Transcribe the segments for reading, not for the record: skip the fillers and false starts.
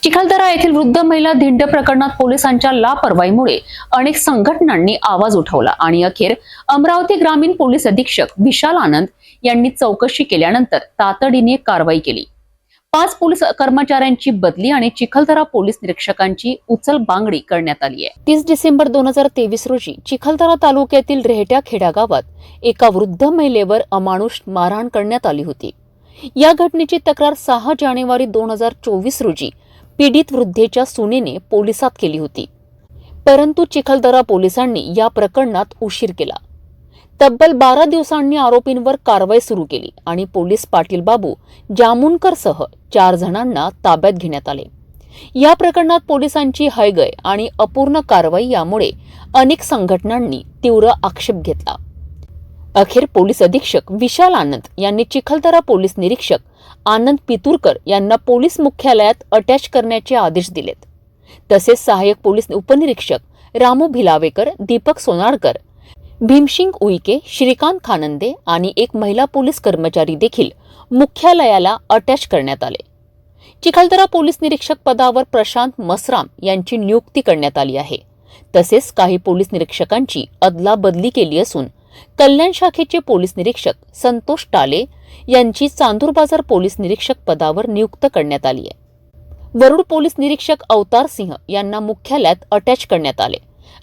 चिखलदरा येथील वृद्ध महिला धिंड प्रकरणात पोलिसांच्या लापरवाहीमुळे अनेक संघटनांनी आवाज उठवला आणि अखेर अमरावती ग्रामीण पोलीस अधीक्षक विशाल आनंद यांनी चौकशी केल्यानंतर तातडीने कारवाई केली। 5 पोलीस कर्मचाऱ्यांची बदली आणि चिखलदरा पोलीस निरीक्षकांची उचलबांगडी करण्यात आली आहे। 30 डिसेंबर 2023 रोजी चिखलदरा तालुक्यातील रेहट्या खेडा गावात एका वृद्ध महिलेवर अमानुष मारहाण करण्यात आली होती। या घटनेची तक्रार 6 जानेवारी 2024 रोजी पीडित वृद्धेच्या सुनेने पोलिसात केली होती, परंतु चिखलदरा पोलिसांनी या प्रकरणात उशीर केला। तब्बल 12 दिवसांनी आरोपींवर कारवाई सुरू केली आणि पोलीस पाटील बाबू जामुनकरसह 4 जणांना ताब्यात घेण्यात आले। या प्रकरणात पोलिसांची हयगय आणि अपूर्ण कारवाई यामुळे अनेक संघटनांनी तीव्र आक्षेप घेतला। अखेर पोलीस अधीक्षक विशाल आनंद यांनी चिखलदरा पोलीस निरीक्षक आनंद पितुरकर यांना पोलीस मुख्यालयात अटॅच करण्याचे आदेश दिलेत। तसेच सहाय्यक पोलीस उपनिरीक्षक रामू भिलावेकर, दीपक सोनाळकर, भीमसिंग उईके, श्रीकांत खानंदे आणि एक महिला पोलीस कर्मचारी देखील मुख्यालयाला अटॅच करण्यात आले। चिखलदरा पोलीस निरीक्षक पदावर प्रशांत मसराम यांची नियुक्ती करण्यात आली आहे। तसेच काही पोलीस निरीक्षकांची अदलाबदली केली असून कल्याण शाखेचे पोलीस निरीक्षक संतोष टाले यांची चांदूर बाजार पोलीस निरीक्षक पदावर नियुक्त करण्यात आली आहे। वरुड पोलीस निरीक्षक अवतार सिंह यांना मुख्यालयात अटॅच करण्यात आले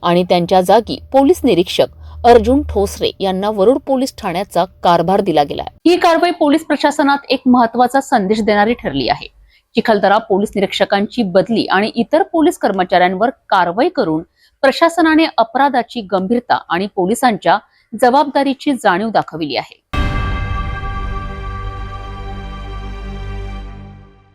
आणि त्यांच्या जागी पोलीस निरीक्षक अर्जुन ठोसरे यांना वरुड पोलीस ठाण्याचा कारभार दिला गेला आहे। ही कारवाई पोलीस प्रशासनात एक महत्त्वाचा संदेश देणारी ठरली आहे। चिखलदरा पोलीस निरीक्षकांची बदली आणि इतर पोलीस कर्मचाऱ्यांवर कारवाई करून प्रशासनाने अपराधाची गंभीरता आणि पोलिसांच्या जबाबदारीची जाणीव दाखवली आहे।